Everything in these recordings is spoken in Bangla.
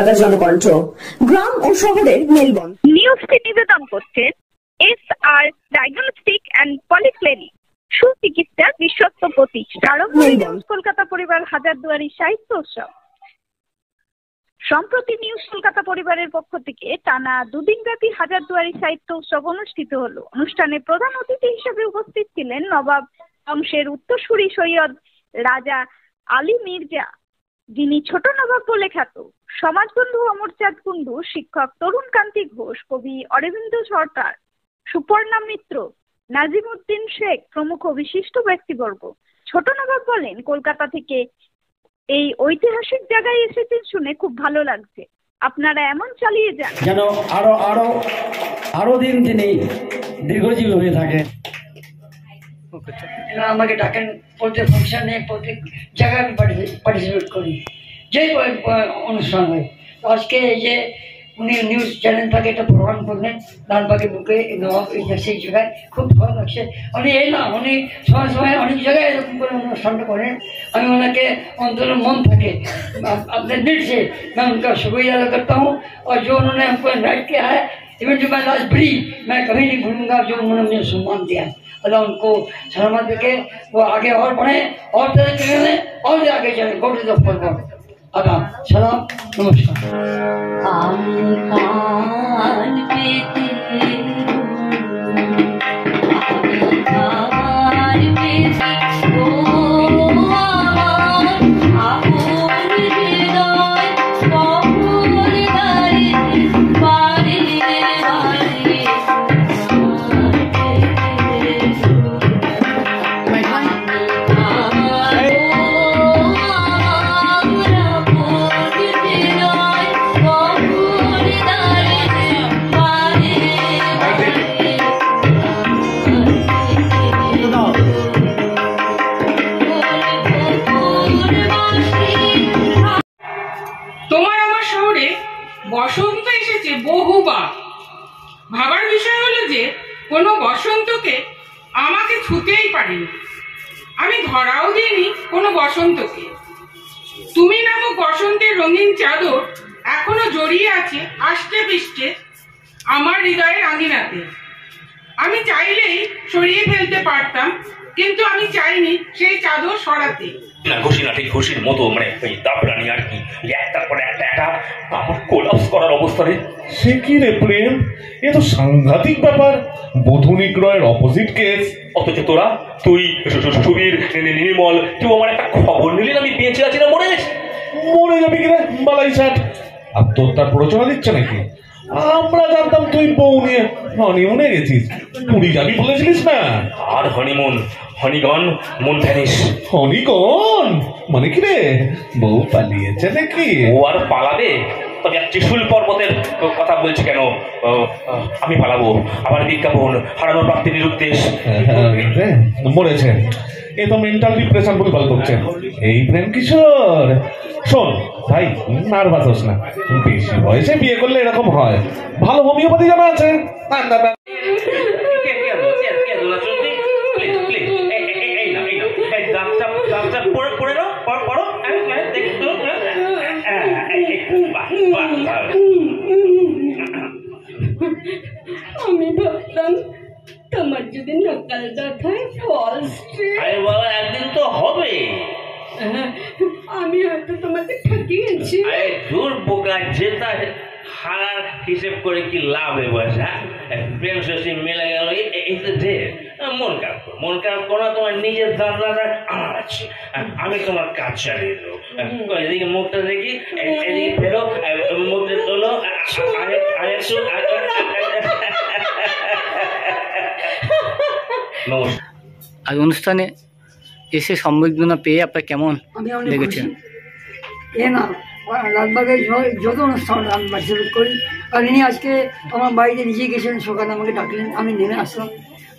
কলকাতা জনকণ্ঠ, গ্রাম ও শহরের মেলবন্ধন। নিউজকে নিবেদন করছেন SR ডায়াগনস্টিক অ্যান্ড পলিক্লিনিক, সুচিকিৎসার বিশ্বস্ত প্রতিষ্ঠান, কলকাতা পরিবার হাজারদুয়ারি সাহিত্য উৎসব। সম্প্রতি নিউজ কলকাতা পরিবারের পক্ষ থেকে টানা দুদিনব্যাপী হাজারদুয়ারি সাহিত্য উৎসব অনুষ্ঠিত হলো। অনুষ্ঠানে প্রধান অতিথি হিসেবে উপস্থিত ছিলেন নবাব বংশের উত্তরসূরি সৈয়দ রাজা আলী মির্জা, যিনি ছোট নবাব বলে খ্যাত, সমাজবন্ধু অমরচাঁদ কুন্ডু, শিক্ষক তরুণকান্তি ঘোষ, কবি অরবিন্দ সরকার, সুপর্ণা মিত্র, নাজিমউদ্দিন শেখ প্রমুখ বিশিষ্ট ব্যক্তিবর্গ। ছোট নবাব বলেন, কলকাতা থেকে এই ঐতিহাসিক জায়গায় এসেছেন শুনে খুব ভালো লাগছে। আপনারা এমন চালিয়ে যান যেন আরো আরো আরো দিন তিনি দীর্ঘজীবী হয়ে থাকে। আমাকে ডাকেন প্রত্যেক ফাংশনে, প্রত্যেক জায়গায় আমি পার্টিসিপেট করি, যেই অনুষ্ঠান হয়। আজকে এই যে উনি নিউজ চ্যানেল থেকে একটা প্রোগ্রাম করলেন লালবাগের বুকে নবাব সেই জায়গায়, খুব ভালো লাগছে। উনি এই না, উনি সময় সময় অনেক জায়গায় এরকম করে অনুষ্ঠানটা করেন। আমি ওনাকে অন্তর मन থাকে अपने दिल से मैं उनका शुक्रिया अदा करता हूँ, और जो उन्होंने हमको इन्वाइट किया है, इवन जो मैं लास्ट ब्री मैं कभी नहीं भूलूंगा जो उन्होंने मुझे सम्मान दिया है। अल्लाह उनको सलामत रखे, वो आगे और बढ़े और तरक्की करें और आगे चले। Go to the forward. आदाब, सलाम, বসন্ত এসেছে বহুবার। ভাবার বিষয় হলো যে কোনো বসন্তকে আমাকে ছুতেই পারিনি, আমি ধরাও দিইনি কোনো বসন্তকে। তুমি নামক বসন্তের রঙিন চাদর এখনো জড়িয়ে আছে আষ্টে পৃষ্ঠে আমার হৃদয়ের আঙিনাতে। আমি চাইলেই সরিয়ে ফেলতে পারতাম, কিন্তু আমি চাইনি সেই চাদর সরাতে। ঘুষির মতো মানে ওই দাবরানি আর কি, একটার পর একটা আমার কোলাপস করার অবস্থায়। সে কি রে প্রেম, এ তো সাংঘাতিক ব্যাপার, বধূ নিগ্রহের অপোজিট কেস। অথচ তোরা, তুই, সুবীর, নির্মল, কেউ আমার একটা খবর নিলি আমি বেঁচে আছি না মরে গেছি। মরে যাবি কিনা বালাই ষাট, আত্মহত্যার প্ররোচনা দিচ্ছে নাকি? আমরা জানতাম তুই বউ নিয়ে হনিমুনে গেছিস, পুরী যাবি বলেছিলিস না? আর হনিমুন, হনিগন, মুন ভ্যানিশ। হনিগন মানে কি রে, বউ পালিয়েছে নাকি? ও আর পালাবে? তবে ত্রিশূল পর্বতের কথা বলছি কেন? আমি পালাবো, আমার বিজ্ঞাপন, হারানোর প্রাপ্তির উদ্দেশ। মরেছে, এ তো মেন্টাল ডিপ্রেশন বলে গল্প করছে। এই প্রেম কিশোর, শোন ভাই, নার্ভাস হোস না, বেশি বয়সে বিয়ে করলে এরকম হয়। ভালো হোমিওপ্যাথি জানা আছে? আমি ভাবতাম তোমার যদি নকাল দাঁত হয় ফলস। একদিন তো হবে। আমি হয়তো তোমাকে ঠকিয়েছি। দূর বোকা, যেটা হারার হিসেব করে কি লাভ? প্রেম শশী মিলে গেল, মন খারাপ করো, তোমার নিজের দাদা আমার আছে, আমি তোমার কাজ চালিয়ে দেবো। এদিকে মুখটা দেখি, এদিকে ফেরো, মুখটা তোলো, আজ অনুষ্ঠানে এসে সম্বর্ধনা পেয়ে আপনার কেমন লেগেছে? লালবাগের যত অনুষ্ঠান আমি পার্টিসিপেট করি, আর ইনি আজকে আমার বাড়িতে নিজে গেছিলেন, সকালে আমাকে ডাকলেন, আমি নেমে আসলাম।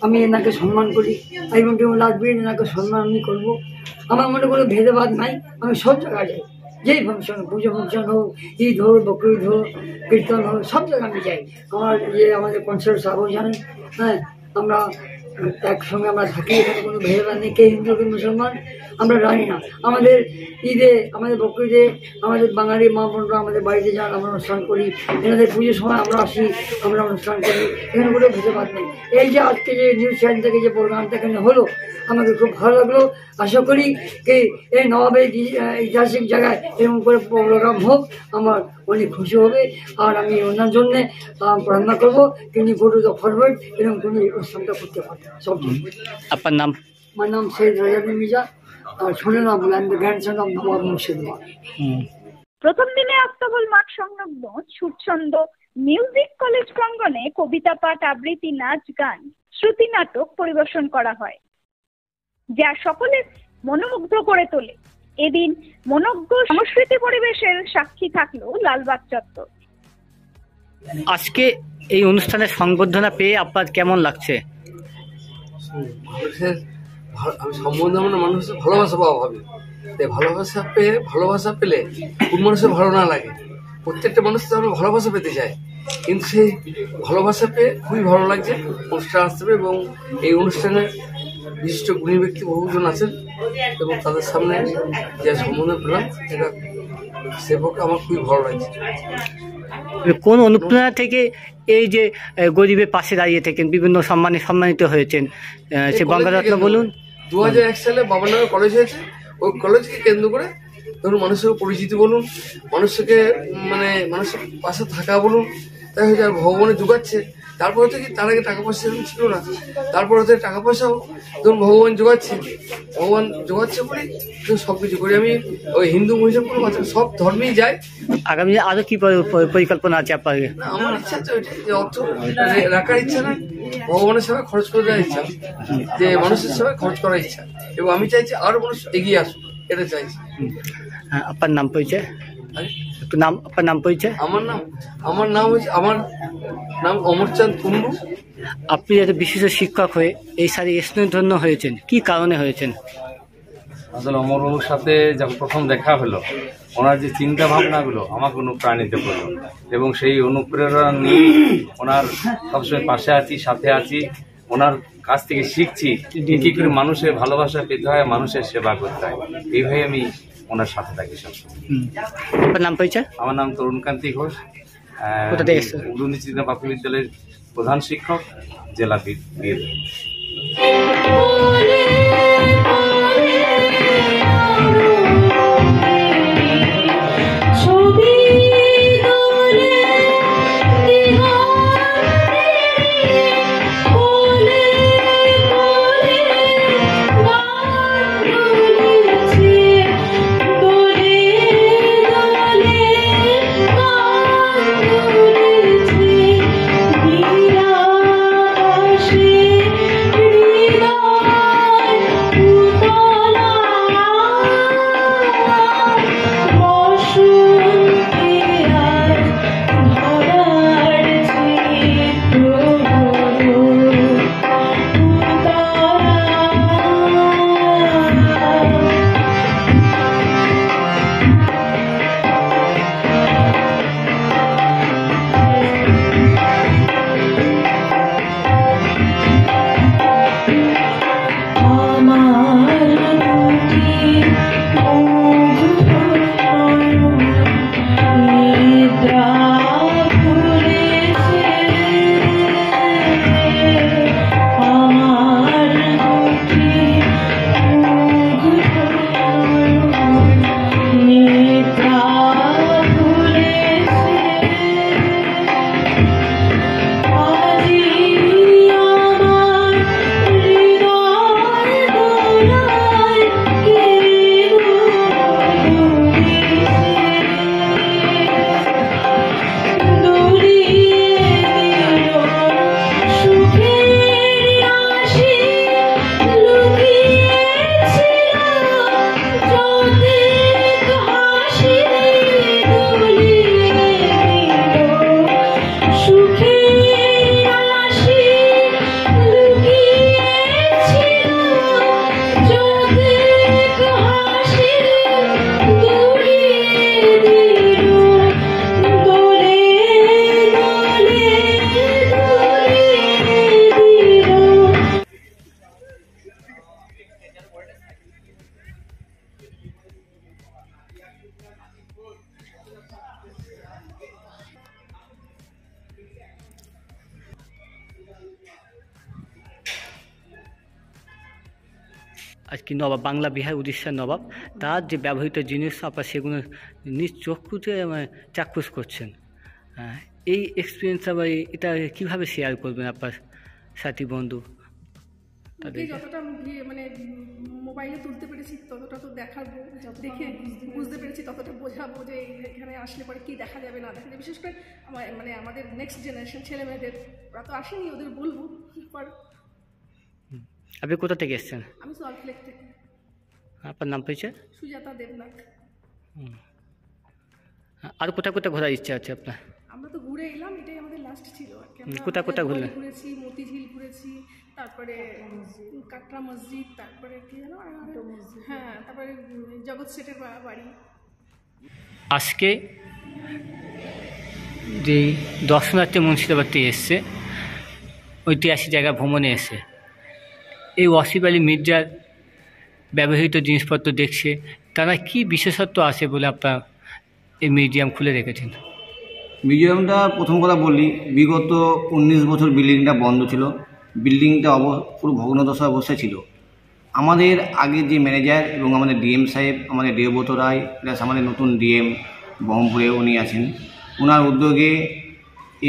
আমি এনাকে সম্মান করি, এবং লাগবে এনাকে সম্মান আমি করবো। আমার মনে কোনো ভেদভাব নাই, আমি সব জায়গায় যাই, যেই ফাংশন, পুজো ফাংশন হোক, ঈদ হোক, বকরিদ হোক, কীর্তন হোক, সব জায়গায় আমি যাই। আমার আমাদের কনসার্ট সাহেবও জানেন। হ্যাঁ, আমরা একসঙ্গে আমরা থাকি, এখানে কোনো ভেদাভেদ নেই, কে হিন্দু কে মুসলমান আমরা জানি না। আমাদের ঈদে, আমাদের বকরিদে, আমাদের বাঙালি মা বোনরা আমাদের বাড়িতে যান, আমরা অনুষ্ঠান করি, এনাদের পুজোর সময় আমরা আসি, আমরা অনুষ্ঠান করি, এখানে কোনো ভেদাভেদ নেই। এই যে আজকে যে নিউজ চ্যানেল থেকে যে প্রোগ্রামটা এখানে হলো, আমাকে খুব ভালো লাগলো। আশা করি কি এই নবাবের ঐতিহাসিক জায়গায় এরকম করে প্রোগ্রাম হোক, আমার অনেক খুশি হবে। আর আমি ওনার জন্যে প্রার্থনা করবো তিনি গো টু দ্য ফরওয়ার্ড, এরকম কোনো অনুষ্ঠানটা করতে পারে সব। আপনার নাম? আমার নাম সৈয়দ রাজাউদ্দিন মির্জা, আর শুনে নাম বলে আমি দ্য গ্র্যান্ডসন অফ নবাব মুর্শিদাবাদ। প্রথম দিনে আস্তাবল মাঠ সংলগ্ন সুরছন্দ মিউজিক কলেজ প্রাঙ্গণে কবিতা পাঠ, আবৃত্তি, নাচ, গান, শ্রুতি নাটক পরিবেশন করা হয়, যা সকলের মনোমুগ্ধ করে তোলে। এদিন মনোজ্ঞ সংস্কৃতি পরিবেশের সাক্ষী থাকলো লালবাগ চত্বর। আজকে এই অনুষ্ঠানের সংবর্ধনা পেয়ে আপনার কেমন লাগছে? মানুষের আমি সম্বন্ধে মানে মানুষের ভালোবাসা পাওয়া হবে, তাই ভালোবাসা পেলে কোন মানুষের ভালো না লাগে? প্রত্যেকটা মানুষ তো আমরা ভালোবাসা পেতে চাই, কিন্তু সেই ভালোবাসা পেয়ে খুবই ভালো লাগছে। অনুষ্ঠান আসতে হবে এবং এই অনুষ্ঠানে বিশিষ্ট গুণী ব্যক্তি বহুজন আছেন এবং তাদের সামনে যে সম্বোধন পেলাম, এটা সে পক্ষে আমার খুবই ভালো লাগছে। কোন অনুপ্রেরণা থেকে এই যে গরিবের পাশে দাঁড়িয়ে থাকেন, বিভিন্ন সম্মানে সম্মানিত হয়েছেন, সে বঙ্গরত্ন বলুন? 2001 সালে বাবানগর কলেজ হয়েছে, ওই কলেজকে কেন্দ্র করে ধরুন মানুষের পরিচিতি বলুন, মানুষকে মানে মানুষের পাশে থাকা বলুন, তাই হচ্ছে আর ভগবানে যোগাচ্ছে। তারপর হচ্ছে কি তার আগে টাকা পয়সা ছিল না, তারপর হচ্ছে টাকা পয়সাও ধরুন ভগবান যোগাচ্ছে বলে সব কিছু করি। আমি ওই হিন্দু মুসলিম কোনো কথা সব ধর্মেই যাই। আগামী আরো কি পরিকল্পনা আছে আপনার? আমার ইচ্ছা তো এটাই যে অর্থ রাখার ইচ্ছা না, ভগবানের সেবায় খরচ করে দেওয়ার ইচ্ছা, যে মানুষের সেবায় খরচ করার ইচ্ছা, এবং আমি চাইছি আরো মানুষ এগিয়ে আসুক, এটা চাইছি। আপনার নাম পরিচয়? আপনার নাম পরিচয়? আমার নাম অমরচাঁদ কুন্ডু। আপনি যাতে বিশিষ্ট শিক্ষক হয়ে এই সারি স্নেহধন্য হয়েছেন, কি কারণে হয়েছেন? আসলে অমরবাবুর সাথে যখন প্রথম দেখা হলো, ওনার যে চিন্তা ভাবনাগুলো আমাকে অনুপ্রাণিত করলো, এবং সেই অনুপ্রেরণা নিয়ে ওনার সবসময় পাশে আছি, সাথে আছি, ওনার কাছ থেকে শিখছি কি করে মানুষের ভালোবাসা পেতে হয়, মানুষের সেবা করতে হয়। এইভাবে আমি ওনার সাথে থাকি সবসময়। আপনার নাম পরিচয়? আমার নাম তরুণকান্তি ঘোষ, উদুনিচিন্তা প্রাথমিক বিদ্যালয়ের প্রধান শিক্ষক, জেলা বীর। Thank you. আজকে নবাব বাংলা বিহার উড়িষ্যার নবাব তার যে ব্যবহৃত জিনিস আপনার সেগুলো নিজ চক্ষুতে চাক্ষুষ করছেন। এই এক্সপিরিয়েন্স আবার এটা কীভাবে শেয়ার করবেন আপনার সাথী বন্ধু তাদের? যতটা মানে মোবাইলে তুলতে পেরেছি ততটা তো দেখাবো, দেখে বুঝতে পেরেছি ততটা বোঝাবো যে এখানে আসলে পরে কী দেখা যাবে না দেখা যাবে। বিশেষ করে মানে আমাদের নেক্সট জেনারেশন ছেলে মেয়েদের, ওরা তো আসেনি, ওদের বলবো। আপনি কোথা থেকে এসছেন? আমি সল্টলেক থেকে। আপনার নাম পেয়েছে? সুজাতা দেবনাথ। আর কোথায় কোথায় ঘোরার ইচ্ছা আছে আপনার? আমরা তো ঘুরে এলাম, এটাই আমাদের লাস্ট ছিল। কোথায় কোথায় ঘুরলেন? ঘুরেছি, মতিঝিল ঘুরেছি, তারপরে কাটরা মসজিদ, তারপরে কি জানো, হ্যাঁ, তারপরে জগৎ শেঠের বাড়ি। আজকে যে দর্শনার্থী মুর্শিদাবাদ থেকে এসছে, ঐতিহাসিক জায়গা ভ্রমণে এসে এই ওয়াসিফ আলী মির্জার ব্যবহৃত জিনিসপত্র দেখছে, তারা কি বিশেষত্ব আছে বলে আপনার এই মিউজিয়াম খুলে রেখেছেন? মিউজিয়ামটা প্রথম কথা বললি, বিগত 19 বছর বিল্ডিংটা বন্ধ ছিল। বিল্ডিংটা পুরো ভগ্নদশা অবস্থায় ছিল। আমাদের আগে যে ম্যানেজার এবং আমাদের ডিএম সাহেব, আমাদের দেবব্রত রায় প্লাস আমাদের নতুন ডিএম বহরমপুরে উনি আছেন, ওনার উদ্যোগে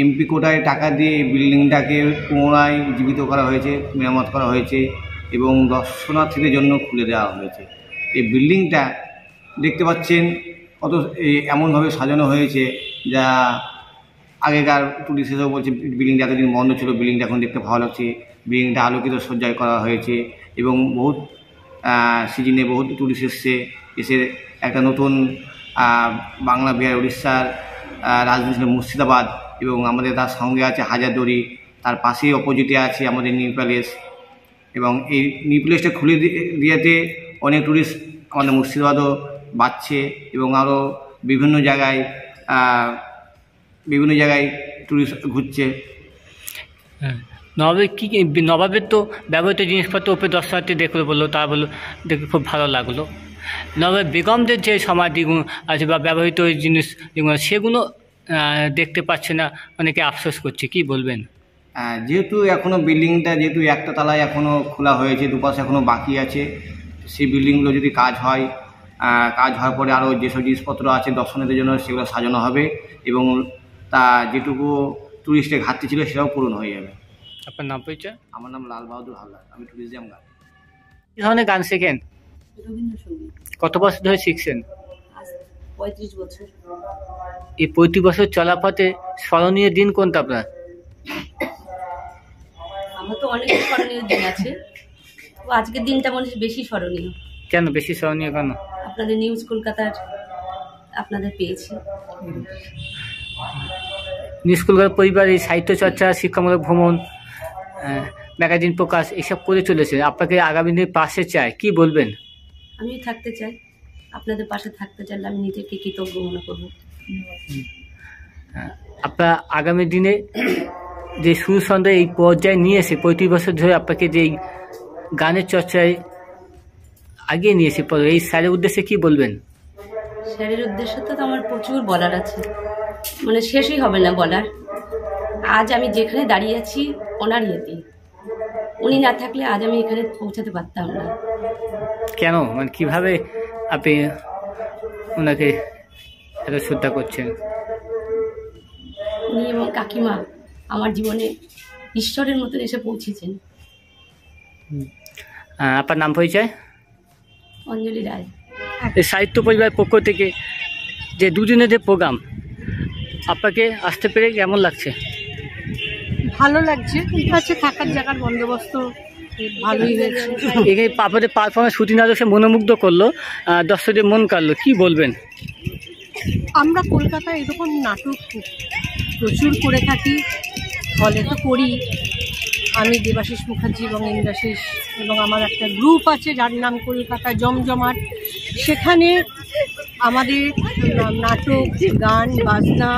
এমপি কোটায় টাকা দিয়ে এই বিল্ডিংটাকে পুনরায় জীবিত করা হয়েছে, মেরামত করা হয়েছে এবং দর্শনার্থীদের জন্য খুলে দেওয়া হয়েছে। এই বিল্ডিংটা দেখতে পাচ্ছেন কত এমনভাবে সাজানো হয়েছে যা আগেকার টুরিস্ট এসেও বলছে বিল্ডিংটা এতদিন বন্ধ ছিল, বিল্ডিংটা এখন দেখতে ভালো লাগছে। বিল্ডিংটা আলোকিত সজ্জায় করা হয়েছে এবং বহুত সিজনে বহুত টুরিস্ট এসে একটা নতুন বাংলা বিহার উড়িষ্যার রাজধানী ছিল মুর্শিদাবাদ এবং আমাদের তার সঙ্গে আছে হাজারদুয়ারি, তার পাশেই অপোজিটে আছে আমাদের নিউ প্যালেস এবং এই নিউ প্যালেসটা খুলে দিয়েতে অনেক টুরিস্ট আমাদের মুর্শিদাবাদও বাড়ছে এবং আরও বিভিন্ন জায়গায় টুরিস্ট ঘুরছে। নবাবের তো ব্যবহৃত জিনিসপত্র উপরে দর্শনার্থী দেখলো, বললো, তা বললো দেখে খুব ভালো লাগলো। নবাব বেগমদের যে সমাধিগুলো আছে বা ব্যবহৃত জিনিস যেগুলো সেগুলো দেখতে পাচ্ছে না, অনেকে আফসোস করছে, কি বলবেন? যেহেতু এখনও বিল্ডিংটা যেহেতু একটা তলায় এখনও খোলা হয়েছে, দুপাশে এখনও বাকি আছে, সেই বিল্ডিংগুলো যদি কাজ হওয়ার পরে আরও যেসব জিনিসপত্র আছে দর্শনার্থীদের জন্য সেগুলো সাজানো হবে এবং তা যেটুকু টুরিস্টের ঘাটতি ছিল সেটাও পূরণ হয়ে যাবে। আপনার নাম পরিচয়? আমার নাম লাল বাহাদুর হালদার, আমি ট্যুরিজম গাইড। কী ধরনের গান শেখেন? রবীন্দ্রসঙ্গীত। কত বছর ধরে শিখছেন? 35 বছর। এই 35 বছর চলা পথে স্মরণীয় দিন কোনটা আপনার? আমার তো অনেক স্মরণীয় দিন আছে, আজকের দিনটা মনে হয় বেশি স্মরণীয়। কেন বেশি স্মরণীয় কেন? আপনাদের নিউজ কলকাতার আপনাদের পেয়েছি। নিউজ কলকাতার পরিবার এই সাহিত্য চর্চা, শিক্ষামূলক ভ্রমণ, ম্যাগাজিন প্রকাশ এসব করে চলেছে, আপনাকে আগামী দিনে পাশে চায়, কি বলবেন? আমি থাকতে চাই, আপনাদের পাশে থাকতে চাইলে আমি নিজেকে কৃতজ্ঞ মনে করব। আপনার আগামী দিনে যে সুর ছন্দ এই পর্যায়ে নিয়ে এসে 35 বছর ধরে আপনাকে যে গানের চর্চায় আগিয়ে নিয়ে এসে এই স্যারের উদ্দেশ্যে কি বলবেন? স্যারের উদ্দেশ্যে তো আমার প্রচুর বলার আছে, মানে শেষই হবে না বলার। আজ আমি যেখানে দাঁড়িয়ে আছি ওনার ইয়েতে, উনি না থাকলে আজ আমি এখানে পৌঁছাতে পারতাম না। কেন, মানে কিভাবে আপনি ওনাকে এত শ্রদ্ধা করছেন? উনি এবং কাকিমা আমার জীবনে ঈশ্বরের মতন এসে পৌঁছেছেন। আপনার নাম পরিচয়? অঞ্জলি রায়। এই সাহিত্য পরিবারের পক্ষ থেকে যে দুদিনের যে প্রোগ্রাম, আপনাকে আসতে পেরে কেমন লাগছে? ভালো লাগছে, ঠিক আছে, থাকার জায়গার বন্দোবস্ত ভালোই হয়েছে। এখানে আপনাদের পারফরমেন্স শুটিং আদর্শে মনোমুগ্ধ করলো, দর্শকদের মন কাড়লো, কি বলবেন? আমরা কলকাতায় এরকম নাটক প্রচুর করে থাকি, হলে তো করি। আমি দেবাশিস মুখার্জি এবং ইন্দ্রাশিস এবং আমার একটা গ্রুপ আছে যার নাম কলকাতা জমজমাট। সেখানে আমাদের নাটক, গান, বাজনা,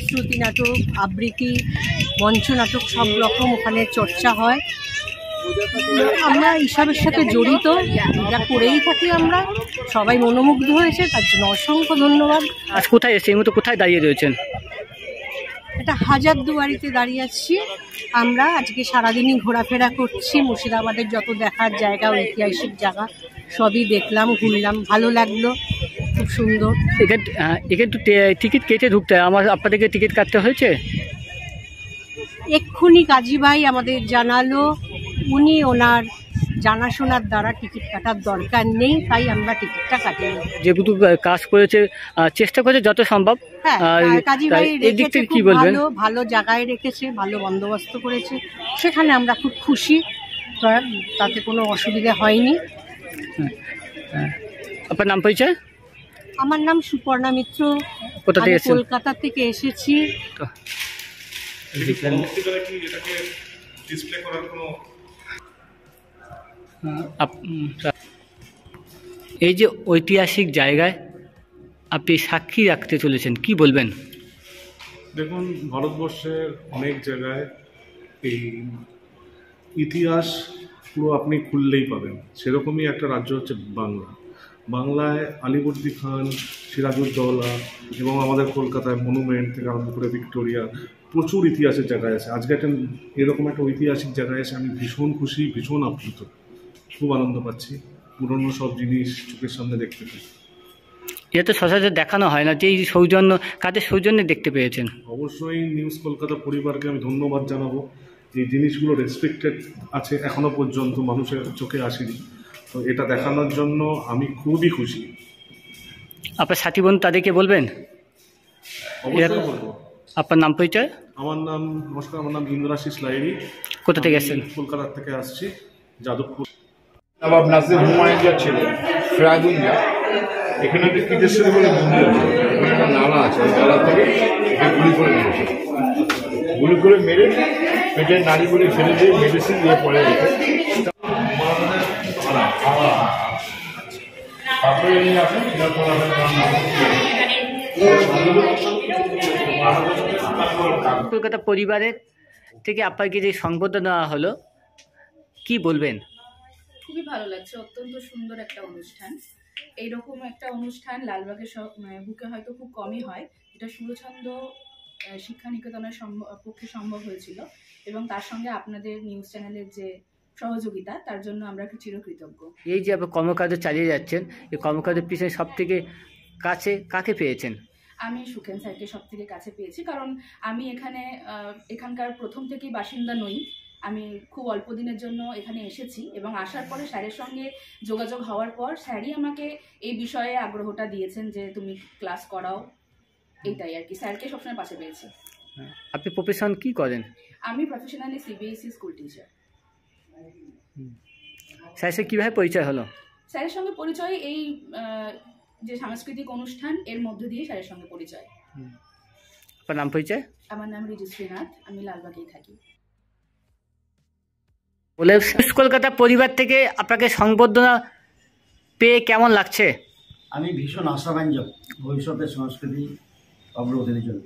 শ্রুতি নাটক, আবৃত্তি, মঞ্চ নাটক সব রকম ওখানে চর্চা হয়। আমরা এইসবের সাথে জড়িত, যা করেই থাকি আমরা। সবাই মনোমুগ্ধ হয়েছে, তার জন্য অসংখ্য ধন্যবাদ। আজ কোথায় এসে এই মতো কোথায় দাঁড়িয়ে রয়েছেন? এটা হাজারদুয়ারিতে দাঁড়িয়ে আছি আমরা। আজকে সারাদিনই ঘোরাফেরা করছি, মুর্শিদাবাদের যত দেখার জায়গা, ঐতিহাসিক জায়গা সবই দেখলাম, ঘুরলাম, ভালো লাগলো, খুব সুন্দর। এখানে তো টিকিট কেটে ঢুকতে হয়, আপনাদেরকে টিকিট কাটতে হয়েছে? এক্ষুনি কাজী ভাই আমাদের জানালো উনি ওনার জানাশোনার দ্বারা টিকিট কাটার দরকার নেই, তাই আমরা টিকিটটা কাটিনি। যেহেতু কাজ করেছে, চেষ্টা করেছে যত সম্ভব। হ্যাঁ, কাজী ভাই রেখেছে খুব ভালো, ভালো জায়গায় রেখেছে, ভালো বন্দোবস্ত করেছে, সেখানে আমরা খুব খুশি, তাতে কোনো অসুবিধা হয়নি। আপনার নাম পরিচয়? আমার নাম সুপর্ণা মিত্র, আমি কলকাতা থেকে এসেছি। এই যে ঐতিহাসিক জায়গায় আপনি সাক্ষী রাখতে চলেছেন, কি বলবেন? দেখুন, ভারতবর্ষের অনেক জায়গায় এই ইতিহাস পুরো আপনি খুললেই পাবেন, সেরকমই একটা রাজ্য হচ্ছে বাংলা। বাংলায় আলিবর্দি খান, সিরাজউদ্দৌলা এবং আমাদের কলকাতায় মনুমেন্ট থেকে আরম্ভ করে ভিক্টোরিয়া, প্রচুর ইতিহাসের জায়গায় আছে। আজকে একটা এরকম একটা ঐতিহাসিক জায়গায় এসে আমি ভীষণ খুশি, ভীষণ আপ্লুত, খুব আনন্দ পাচ্ছি। পুরনো সব জিনিস চোখের সামনে দেখতে পাই। এটা তো সচরাচর দেখানো হয় না, যে এই সৌজন্য, কাদের সৌজন্যে দেখতে পেয়েছেন? অবশ্যই নিউজ কলকাতা পরিবারকে আমি ধন্যবাদ জানাবো। এই জিনিসগুলো রেসপেক্টেড আছে, এখনো পর্যন্ত মানুষের চোখে আসেনি, তো এটা দেখানোর জন্য আমি খুবই খুশি। আপনার সাথী বোন তাদেরকে বলবেন? অবশ্যই বলবো। আপনার নাম পরিচয়? আমার নাম, নমস্কার, আমার নাম ইন্দ্রাশিস লাহিড়ী। কোথা থেকে এসেছেন? কলকাতা থেকে আসছি, যাদবপুর। নবাব নাসির হুমায়ুন যা ছিলেন সিরাজুদ্দৌলা, এখানে একটা কীটেশ্বরী বলে মন্দির আছে, এখানে একটা নালা আছে, ওই নালা থেকে গুলি করে মেরেছে, গুলি করে মেরে পেটে নাড়ি গুলি ফেলে দিয়ে মেডিসিন দিয়ে পরে রেখে তারপরে নিয়ে আসেন। কলকাতা পরিবারের থেকে আপনাকে যে সংবর্ধনা দেওয়া হলো, কি বলবেন? খুবই ভালো লাগছে, অত্যন্ত সুন্দর একটা অনুষ্ঠান। এইরকম একটা অনুষ্ঠান লালবাগের বুকে হয়তো খুব কমই হয়, এটা সুরছন্দ শিক্ষা নিকেতনের পক্ষে সম্ভব হয়েছিল, এবং তার সঙ্গে আপনাদের নিউজ চ্যানেলের যে সহযোগিতা, তার জন্য আমরা চিরকৃতজ্ঞ। এই যে আপনি কর্মকাণ্ড চালিয়ে যাচ্ছেন, এই কর্মকাণ্ডের পিছনে সব থেকে কাছে কাকে পেয়েছেন? আমি সুখেন স্যারকে সব থেকে কাছে পেয়েছি, কারণ আমি এখানকার প্রথম থেকেই বাসিন্দা নই, আমি খুব অল্প দিনের জন্য এখানে এসেছি, এবং আসার পরে স্যারের সঙ্গে যোগাযোগ হওয়ার পর স্যারই আমাকে এই বিষয়ে আগ্রহটা দিয়েছেন যে তুমি ক্লাস করাও, এইটাই আর কি। স্যারকে সবসময় পাশে পেয়েছি। আপনি প্রফেশন কি করেন? আমি প্রফেশনালি সিবিএসই স্কুল টিচার। স্যারের সাথে কীভাবে পরিচয় হলো? স্যারের সঙ্গে পরিচয় এই যে সাংস্কৃতিক অনুষ্ঠান, এর মধ্য দিয়ে স্যারের সঙ্গে পরিচয়। আপনার নাম পরিচয়? আমার নাম ঋজুশ্রীনাথ, আমি লালবাগেই থাকি। বলে কলকাতা পরিবার থেকে আপনাকে সংবর্ধনা পেয়ে কেমন লাগছে? আমি ভীষণ আশাব্যঞ্জক ভবিষ্যতের সংস্কৃতি অগ্রগতির জন্য।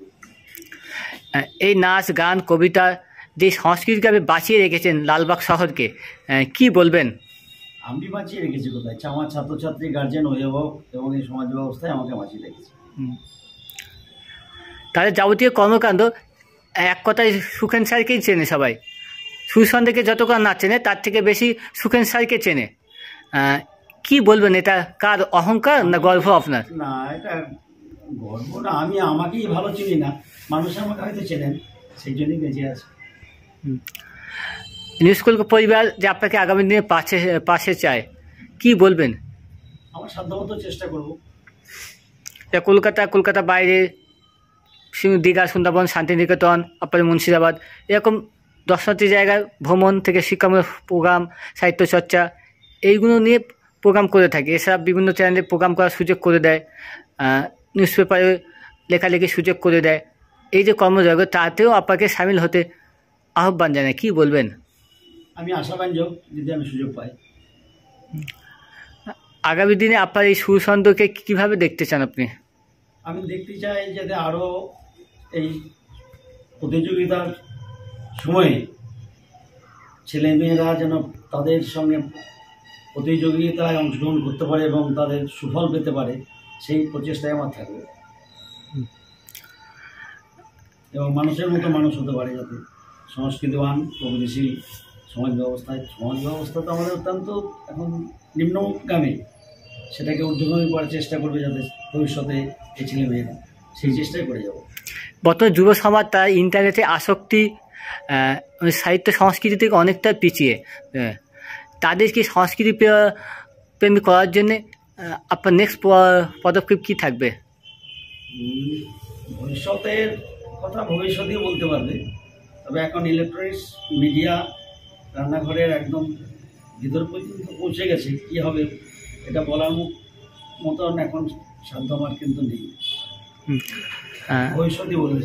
এই নাচ, গান, কবিতা, যে সংস্কৃতিকে আপনি বাঁচিয়ে রেখেছেন লালবাগ শহরকে, কি বলবেন? আমি বাঁচিয়ে রেখেছি কোথায়? আমার ছাত্রছাত্রী, গার্জেন, অভিভাবক এবং এই সমাজ ব্যবস্থায় আমাকে বাঁচিয়ে রেখেছে। তাদের যাবতীয় কর্মকাণ্ড এক কথায় সুখেন স্যারকেই চেনে সবাই। সুসন্দেহকে যতক্ষণ না চেনে, তার থেকে বেশি সুখেন স্যারকে চেনে। কি বলবেন, এটা কার অহংকার না গর্ব আপনার? না, এটা গর্ব না, আমি আমাকেই ভালো চিনি না, মানুষ আমাকে হয়তো চেনেন, সেই জন্যই বেঁচে আছে। নিউজ কলকাতা পরিবার যে আপনাকে আগামী দিনে পাশে চায়, কি বলবেন? আমার সাধ্যমতো চেষ্টা করব। কলকাতা বাইরে দীঘা, সুন্দরবন, শান্তিনিকেতন, আপনার মুর্শিদাবাদ, এরকম দর্শনার্থী জায়গায় ভ্রমণ থেকে শিক্ষামূলক প্রোগ্রাম, সাহিত্য চর্চা, এইগুলো নিয়ে প্রোগ্রাম করে থাকে। এছাড়া বিভিন্ন চ্যানেলে প্রোগ্রাম করার সুযোগ করে দেয়, নিউজ পেপারে লেখালেখির সুযোগ করে দেয়। এই যে কর্মযজ্ঞ, তাতেও আপনাকে সামিল হতে আহ্বান জানায়, কি বলবেন? আমি আশাব্যঞ্জক, যদি আমি সুযোগ পাই। আগামী দিনে আপনার এই সুরছন্দকে কীভাবে দেখতে চান আপনি? আমি দেখতে চাই যাতে আরও এই প্রতিযোগিতার সময়ে ছেলেমেয়েরা যেন তাদের সঙ্গে প্রতিযোগিতায় অংশগ্রহণ করতে পারে এবং তাদের সুফল পেতে পারে, সেই প্রচেষ্টায় আমার থাকবে। এবং মানুষের মতো মানুষ হতে পারে, যাতে সংস্কৃতিবান প্রগতিশীল সমাজ ব্যবস্থা তো আমাদের অত্যন্ত এখন নিম্নগামী, সেটাকে ঊর্ধ্বগামী করার চেষ্টা করবে যাতে ভবিষ্যতে এই ছেলেমেয়েরা সেই চেষ্টাই করে যাব। বর্তমান যুব সমাজ তার ইন্টারনেটে আসক্তি সাহিত্য সংস্কৃতি থেকে অনেকটা পিছিয়ে, তাদেরকে সংস্কৃতি প্রেমী করার জন্যে আপনার নেক্সট পদক্ষেপ কী থাকবে? ভবিষ্যতের কথা ভবিষ্যতেই বলতে পারবে, তবে এখন ইলেকট্রনিক্স মিডিয়া রান্নাঘরের একদম ভিতর পর্যন্ত পৌঁছে গেছে, কী হবে এটা বলার মতন এখন সাধ্য আমার কিন্তু নেই, ভবিষ্যতেই বলবে।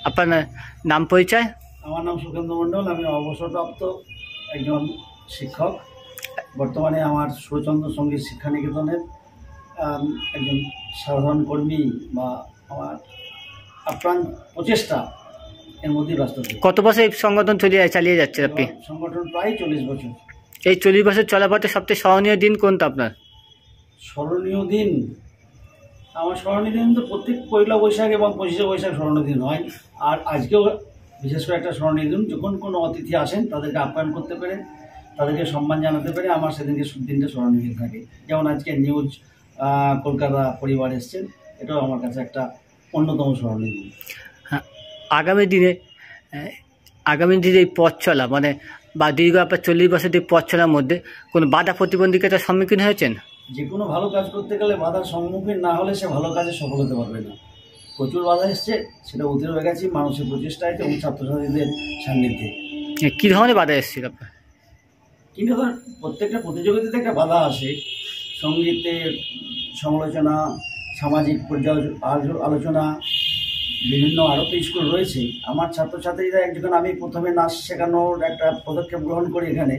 আপনার নাম পরিচয়? আমার নাম সুখেন্দু মণ্ডল, আমি অবসরপ্রাপ্ত একজন শিক্ষক। বর্তমানে আমার সুরচন্দ্র সঙ্গীত শিক্ষানিকেতনের একজন সাধারণ কর্মী বা আমার আপ্রাণ প্রচেষ্টা এর মধ্যেই ব্যস্ত। কত বছর এই সংগঠন চালিয়ে যাচ্ছে আপনি? সংগঠন প্রায় 40 বছর। এই 40 বছর চলার পথে সবচেয়ে স্মরণীয় দিন কোনটা আপনার? স্মরণীয় দিন, আমার স্মরণীয় দিন তো প্রত্যেক পয়লা বৈশাখ এবং 25শে বৈশাখ স্মরণীয় দিন হয়, আর আজকেও বিশেষ করে একটা স্মরণীয় দিন। যখন কোনো অতিথি আসেন তাদেরকে আপ্যায়ন করতে পেরে, তাদেরকে সম্মান জানাতে পেরে আমার সেদিনকে দিনটা স্মরণীয় থাকে। যেমন আজকে নিউজ কলকাতা পরিবার এসছেন, এটাও আমার কাছে একটা অন্যতম স্মরণীয় দিন। আগামী দিনে এই পথ চলা মানে বা দীর্ঘ আপনার 40 বছর এই পথ চলার মধ্যে কোনো বাধা প্রতিবন্ধকতার সম্মুখীন হয়েছেন? যে কোনো ভালো কাজ করতে গেলে বাধার সম্মুখীন না হলে সে ভালো কাজে সফল হতে পারবে না। প্রচুর বাধা এসছে, সেটা অতিরিক্ত হয়ে গেছি মানুষের প্রচেষ্টায় এবং ছাত্রছাত্রীদের সান্নিধ্যে। কী ধরনের বাধা এসেছিল আপনার? কিন্তু প্রত্যেকটা প্রতিযোগিতাতে একটা বাধা আসে, সঙ্গীতের সমালোচনা, সামাজিক আলোচনা, বিভিন্ন আরও তো স্কুল রয়েছে। আমার ছাত্রছাত্রীরা যখন আমি প্রথমে নাচ শেখানোর একটা পদক্ষেপ গ্রহণ করি এখানে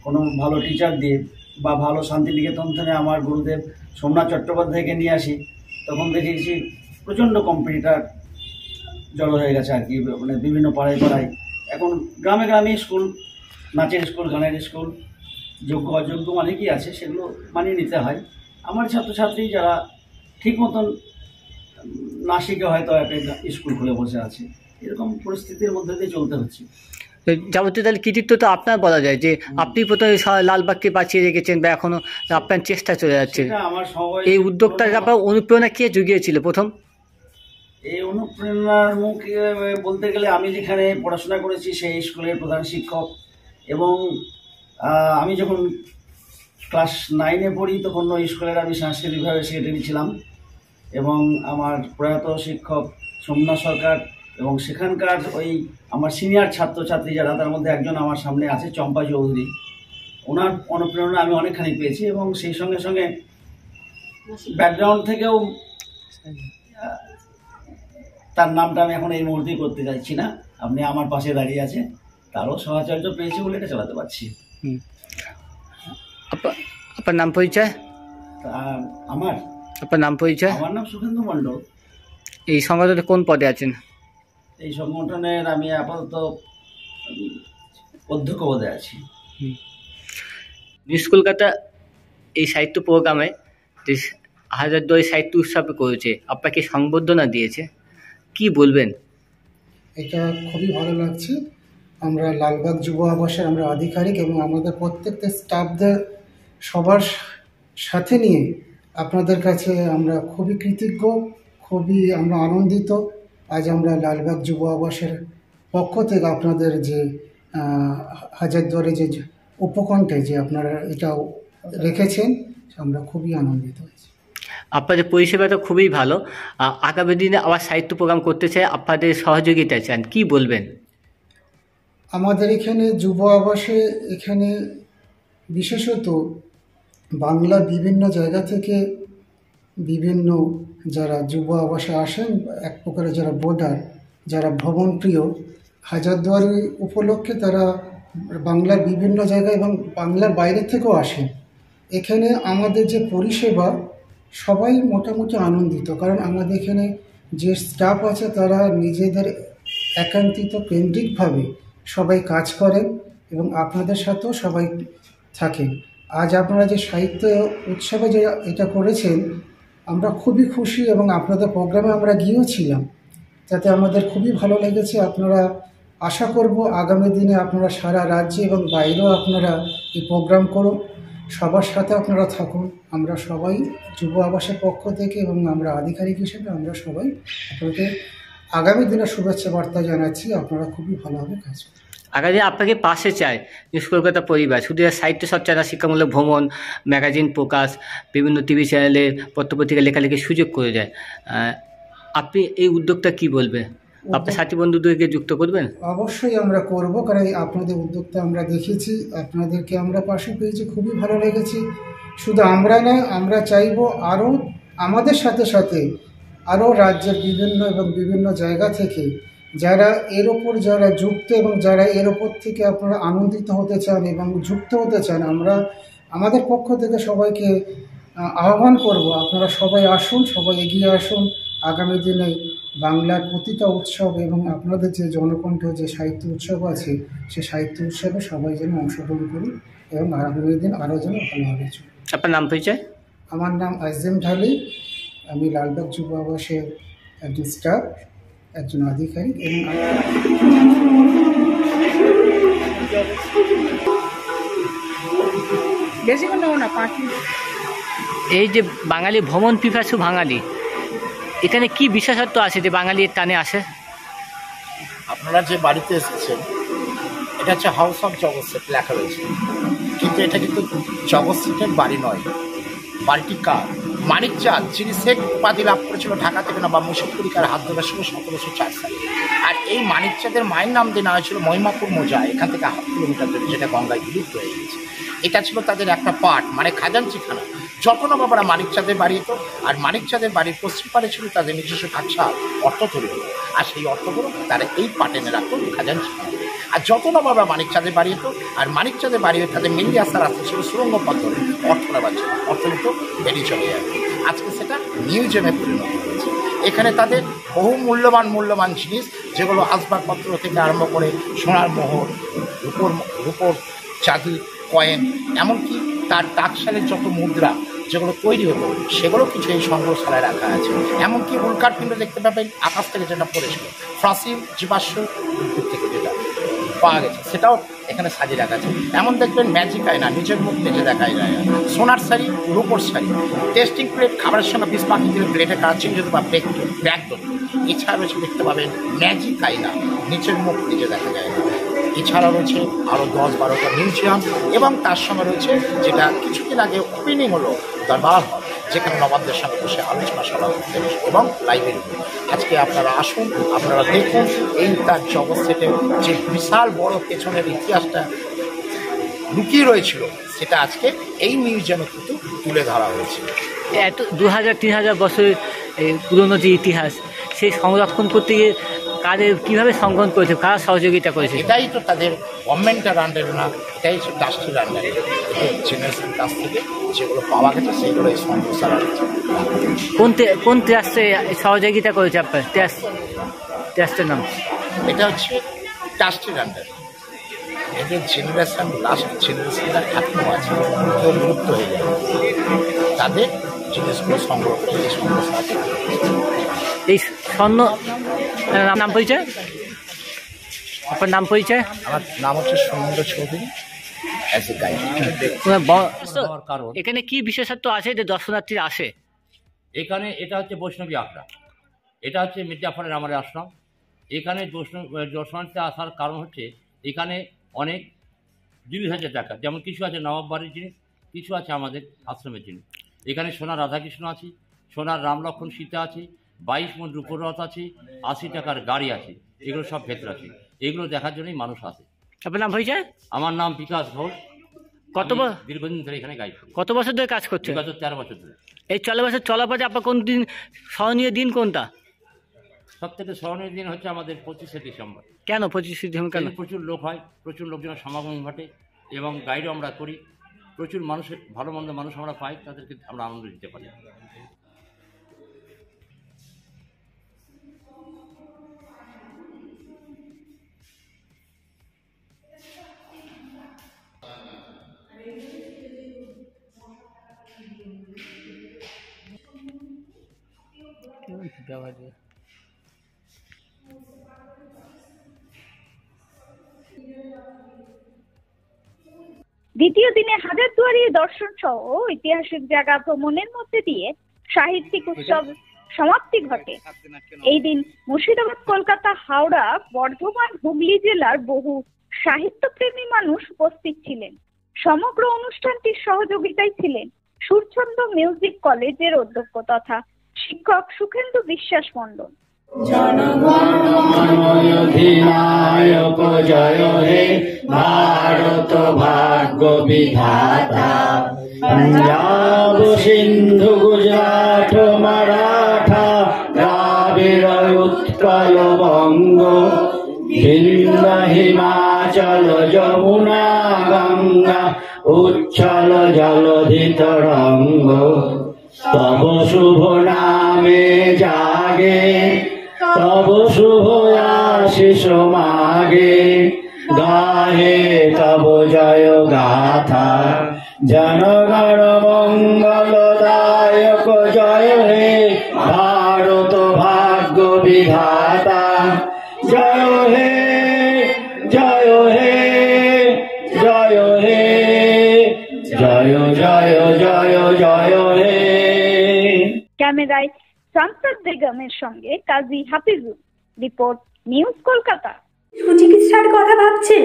কোনো ভালো টিচার দিয়ে বা ভালো শান্তিনিকেতন থেকে আমার গুরুদেব সোমনাথ চট্টোপাধ্যায়কে নিয়ে আসি, তখন দেখেছি প্রচণ্ড কম্পিটিটার জড়ো হয়ে গেছে আর কি, মানে বিভিন্ন পাড়ায় এখন গ্রামে গ্রামে স্কুল, নাচের স্কুল, গানের স্কুল, যোগ্য অযোগ্য অনেকই আছে, সেগুলো মানিয়ে নিতে হয়। আমার ছাত্রছাত্রী যারা ঠিক মতন না শিখে হয়তো একটা স্কুল খুলে বসে আছে, এরকম পরিস্থিতির মধ্যে দিয়ে চলতে হচ্ছে। যাবতীয় তাহলে কৃতিত্ব তো আপনার বলা যায় যে আপনি প্রথমে লালবাগকে বাঁচিয়ে রেখেছেন বা এখনো আপনার চেষ্টা চলে যাচ্ছে। এই উদ্যোগটার আপনার অনুপ্রেরণা কে জুগিয়েছিল প্রথম? এই অনুপ্রেরণার মুখ বলতে গেলে আমি যেখানে পড়াশোনা করেছি সেই স্কুলের প্রধান শিক্ষক, এবং আমি যখন ক্লাস 9-এ পড়ি তখন ওই স্কুলের আমি সাংস্কৃতিক বিভাগের সেক্রেটারি ছিলাম, এবং আমার প্রয়াত শিক্ষক সোমনাথ সরকার এবং সেখানকার ওই আমার সিনিয়র ছাত্রছাত্রী যারা, তার মধ্যে একজন আমার সামনে আছে চম্পা চৌধুরী, ওনার অনুপ্রেরণা আমি অনেকখানি পেয়েছি। এবং সেই সঙ্গে সঙ্গে ব্যাকগ্রাউন্ড থেকেও তার নামটা আমি এখন এই মুহূর্তেই করতে চাইছি না, আপনি আমার পাশে দাঁড়িয়ে আছেন, তারও সাহায্য পেয়েছি বলে এটা চালাতে পারছি। আপনার নাম পরিচয়? আপনার নাম পরিচয়? আমার নাম সুখেন্দু মণ্ডল। এই সংগঠনে কোন পদে আছেন? এই সংগঠনের আমি আপাতত অধ্যক্ষ পদে আছি। নিউজ কলকাতা এই সাহিত্য প্রোগ্রামে যে হাজারদুয়ারি সাহিত্য উৎসবে করেছে, আপনাকে সংবর্ধনা দিয়েছে, কি বলবেন? এটা খুবই ভালো লাগছে। আমরা লালবাগ যুব আবাসের আমরা আধিকারিক এবং আমাদের প্রত্যেকটা স্টাফদের সবার সাথে নিয়ে আপনাদের কাছে আমরা খুবই কৃতজ্ঞ, খুবই আমরা আনন্দিত। আজ আমরা লালবাগ যুব আবাসের পক্ষ থেকে আপনাদের যে হাজারদুয়ারি যে উপকণ্ঠে যে আপনারা এটা রেখেছেন, আমরা খুবই আনন্দিত হয়েছি। আপনাদের পরিষেবাটা খুবই ভালো। আগামী দিনে আবার সাহিত্য প্রোগ্রাম করতে চাই, আপনাদের সহযোগিতা চান, কি বলবেন? আমাদের এখানে যুব আবাসে এখানে বিশেষত বাংলার বিভিন্ন জায়গা থেকে বিভিন্ন যারা যুব আবাসে আসেন, এক প্রকারে যারা বোর্ডার, যারা ভ্রমণপ্রিয়, হাজারদুয়ারি উপলক্ষে তারা বাংলার বিভিন্ন জায়গায় এবং বাংলার বাইরে থেকেও আসেন। এখানে আমাদের যে পরিষেবা সবাই মোটামুটি আনন্দিত, কারণ আমাদের এখানে যে স্টাফ আছে তারা নিজেদের একান্তিত কেন্দ্রিকভাবে সবাই কাজ করেন এবং আপনাদের সাথেও সবাই থাকেন। আজ আপনারা যে সাহিত্য উৎসবে যে এটা করেছেন, আমরা খুবই খুশি এবং আপনাদের প্রোগ্রামে আমরা গিয়েছিলাম। তাতে আমাদের খুবই ভালো লেগেছে। আপনারা আশা করব আগামী দিনে আপনারা সারা রাজ্যে এবং বাইরেও আপনারা এই প্রোগ্রাম করুন, সবার সাথে আপনারা থাকুন। আমরা সবাই যুব আবাসের পক্ষ থেকে এবং আমরা আধিকারিক হিসেবে আমরা সবাই আপনাদের আগামী দিনে শুভেচ্ছা বার্তা জানাচ্ছি। আপনারা খুবই ভালোভাবে কাজ করুন। আগামী আপনাকে পাশে চায় নিউজ কলকাতা পরিবার, শুধু সাহিত্য চর্চা না, শিক্ষামূলক ভ্রমণ, ম্যাগাজিন প্রকাশ, বিভিন্ন টিভি চ্যানেলে পত্রপত্রিকা লেখালেখির সুযোগ করে দেয়। আপনি এই উদ্যোগটা কি বলবেন? আপনার সাথী বন্ধুদেরকে যুক্ত করবেন? অবশ্যই আমরা করব, কারণ আপনাদের উদ্যোগটা আমরা দেখেছি, আপনাদেরকে আমরা পাশে পেয়েছি, খুবই ভালো লেগেছে। শুধু আমরা না, আমরা চাইব আরও আমাদের সাথে সাথে আরও রাজ্যের বিভিন্ন জায়গা থেকে যারা এর ওপর যারা যুক্ত এবং যারা এর ওপর থেকে আপনারা আনন্দিত হতে চান এবং যুক্ত হতে চান, আমরা আমাদের পক্ষ থেকে সবাইকে আহ্বান করব, আপনারা সবাই আসুন, সবাই এগিয়ে আসুন। আগামী দিনে বাংলার প্রতিটা উৎসব এবং আপনাদের যে জনকণ্ঠ যে সাহিত্য উৎসব আছে, সেই সাহিত্য উৎসবে সবাই যেন অংশগ্রহণ করুন এবং আগামী দিন আরও যেন ভালোভাবে চলুন। আপনার নাম পরিচয়? আমার নাম আজিম ঢালি, আমি লালবাগ যুব আবাসের একজন স্টাফ, একজন আধিকারিক এবং এই যে বাঙালি ভ্রমণ পিপাসু বাঙালি, এখানে কি বিশেষত্ব আছে যে বাঙালি টানে আসে? আপনারা যে বাড়িতে এসেছেন, এটা হচ্ছে হাউস অফ জগৎ লেখা রয়েছে, কিন্তু এটা কিন্তু জগৎ সেটের বাড়ি নয়। বাড়িটি কার? মানিক চাঁদ, যিনি শেখ উপাধি লাভ করেছিল ঢাকা থেকে নবাব মুর্শিদকুলিকার হাত ধরার সময় 1704 সালে। আর এই মানিক চাঁদের মায়ের নাম দিয়ে নেওয়া হয়েছিল মহিমাপুর মোজা, এখান থেকে 1/2 কিলোমিটার দূরে, যেটা গঙ্গায় বিলুপ্ত হয়ে গেছে। এটা ছিল তাদের একটা পার্ট, মানে খাজাঞ্চিখানা। যত নবাবরা মানিক চাঁদের বাড়ি হতো, আর মানিক চাঁদের বাড়ির পশ্চিম পাড়ে ছিল তাদের নিজস্ব কাছা অর্থ তৈরি হতো, আর সেই অর্থগুলো তারা এই পাটেনে রাখতো খাজাঞ্চিখানা। আর যত নবাবরা মানিক চাঁদের বাড়ি হতো, আর মানিক চাঁদের বাড়ি হয়ে তাদের মেনলি আসার রাস্তা ছিল সুরঙ্গ পথ ধরে অর্থ নেওয়ার জন্য, অর্থ নিত বেরিয়ে চলে যাবে। আজকে সেটা মিউজিয়ামে পরিণত হয়েছে। এখানে তাদের বহু মূল্যবান জিনিস, যেগুলো আসবাবপত্র থেকে আরম্ভ করে সোনার মোহর, রূপোর চাঁদি, কয়েন, এমনকি তার টাকশালের যত মুদ্রা যেগুলো তৈরি হতো, সেগুলো কিছু এই সংগ্রহশালায় রাখা আছে। এমনকি উল্কাপিণ্ড দেখতে পাবেন আকাশ থেকে যেটা পড়েছিল, ফসিল জীবাশ্ম উদ্ভিদ থেকে যেটা পাওয়া গেছে, সেটাও এখানে সাজিয়ে রাখা আছে। এমন দেখবেন ম্যাজিক আয়না, নিজের মুখ নিজে দেখায় যায়, সোনার শাড়ি, রূপোর শাড়ি, টেস্টিং প্লেট, খাবারের সঙ্গে বিষ পাখি দিয়ে প্লেটে কাটছেন যদি বা ব্যাগ দোল। এছাড়া রয়েছে দেখতে পাবেন ম্যাজিক আয়না, নিজের মুখ নিজে দেখা যায় না। এছাড়া রয়েছে আরও 10-12টা মিউজিয়াম, এবং তার সঙ্গে রয়েছে যেটা কিছুদিন আগে ওপেনিং হলো দরবার হল, যেখানে নবাবদের সঙ্গে বসে আলোচনা সভা করতে এবং লাইব্রেরি। আজকে আপনারা আসুন, আপনারা দেখুন এই তার জগৎ সেটের যে বিশাল বড় পেছনের ইতিহাসটা লুকিয়ে রয়েছিল, সেটা আজকে এই মিউজিয়ামে কিন্তু তুলে ধরা হয়েছে। এত 2000-3000 বছরের পুরনো যে ইতিহাস, সেই সংরক্ষণ করতে গিয়ে কাদের কীভাবে সংগ্রহ করেছে, কারা সহযোগিতা করেছে? এটাই তো তাদের গভর্নমেন্টের আন্ডারে না, এটাই হচ্ছে ট্রাস্টের আন্ডারে। জেনারেশন কাছ থেকে যেগুলো পাওয়া গেছে সেগুলো এই সংগ্রহশালা। কোন ট্রাস্টে সহযোগিতা করেছে আপনার? ট্রাস্টের নাম? এটা হচ্ছে ট্রাস্টের আন্ডারে। এদের জেনারেশন, লাস্ট জেনারেশনটা এখনও আছে, কেউ বিলুপ্ত হয়ে যায়, তাদের জিনিসগুলো সংগ্রহ করে এই সংগ্রহশালাতে। এই স্বর্ণ নাম পরিচয়? আপনার নাম পরিচয়? আমার নাম হচ্ছে সুন্দর চৌধুরী। এখানে কি বিশেষত্ব আছে যে দর্শনার্থীরা আসে? এখানে এটা হচ্ছে বৈষ্ণবী আখড়া, এটা হচ্ছে মির্জাফরের আমার আশ্রম। এখানে দর্শনার্থী আসার কারণ হচ্ছে এখানে অনেক জিনিস আছে দেখা, যেমন কিছু আছে নবাব বাড়ির জিনিস, কিছু আছে আমাদের আশ্রমের জিনিস। এখানে সোনার রাধাকৃষ্ণ আছে, সোনার রাম লক্ষ্মণ সীতা আছে, 22 মণ রূপোর রথ আছে, 80 টাকার গাড়ি আছে, এগুলো সব ভেতরে আছে। এগুলো দেখার জন্যই মানুষ আসে। আপনার নাম হয়েছে? আমার নাম বিকাশ ঘোষ। দীর্ঘদিন ধরে এখানে গাইড। কত বছর ধরে কাজ করছে? গত 13 বছর ধরে। এই 14 বছর চলার পথে আপনার কোন দিন স্মরণীয় দিন কোনটা? সব থেকে স্মরণীয় দিন হচ্ছে আমাদের 25শে ডিসেম্বর। কেন 25শে ডিসেম্বর? কেন? প্রচুর লোক হয়, প্রচুর লোকজনের সমাগম ঘটে, এবং গাইডও আমরা করি। প্রচুর মানুষের ভালো মন্দ মানুষ আমরা পাই, তাদেরকে আমরা আনন্দ দিতে পারি। দ্বিতীয় দিনে হাজারদুয়ারি দর্শন সহ ঐতিহাসিক জায়গা ভ্রমণের মধ্যে দিয়ে সাহিত্যিক উৎসব সমাপ্তি ঘটে। এই দিন মুর্শিদাবাদ, কলকাতা, হাওড়া, বর্ধমান, হুগলি জেলার বহু সাহিত্যপ্রেমী মানুষ উপস্থিত ছিলেন। সমগ্র অনুষ্ঠানটির সহযোগিতায় ছিলেন সুরছন্দ মিউজিক কলেজের অধ্যক্ষ তথা শিক্ষক সুখেন্দু বিশ্বাস মণ্ডল। জনগণমনাধিনায়ক জয় হে ভারত ভাগ্য বিধাতা, পঞ্জাব সিন্ধু গুজরাট মারাঠা দ্রাবিড় উৎকল বঙ্গ, বিন্দ হিমাচল যমুনা গঙ্গা উচ্ছল জলধি তরঙ্গ, তব শুভ নামে জাগে তব শুভ আশিস মাগে, গাহে তব জয় গাথা জনগণ মঙ্গলদায়ক জয় হে ভারত ভাগ্য বিধাতা, জয় হে জয় হে জয় হে জয় জয় জয় জয় হে। ক্যামেরায় সামসাদ বেগমের সঙ্গে কাজী হাফিজুল, রিপোর্ট নিউজ কলকাতা। সুচিকিৎসার কথা ভাবছেন?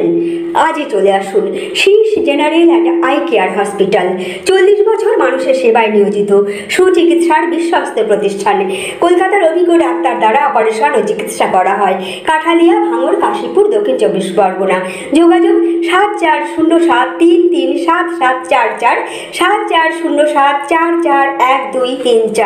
আজই চলে আসুন শীর্ষ general and eye care hospital. 40 বছর মানুষের সেবায় নিয়োজিত সুচিকিৎসার বিশ্বস্ত প্রতিষ্ঠান। কলকাতার অভিজ্ঞ ডাক্তার দ্বারা অপারেশন ও চিকিৎসা করা হয়। কাঠালিয়া, ভাঙড়, কাশীপুর, দক্ষিণ 24 পরগনা। যোগাযোগ 7407337744, 7407441234।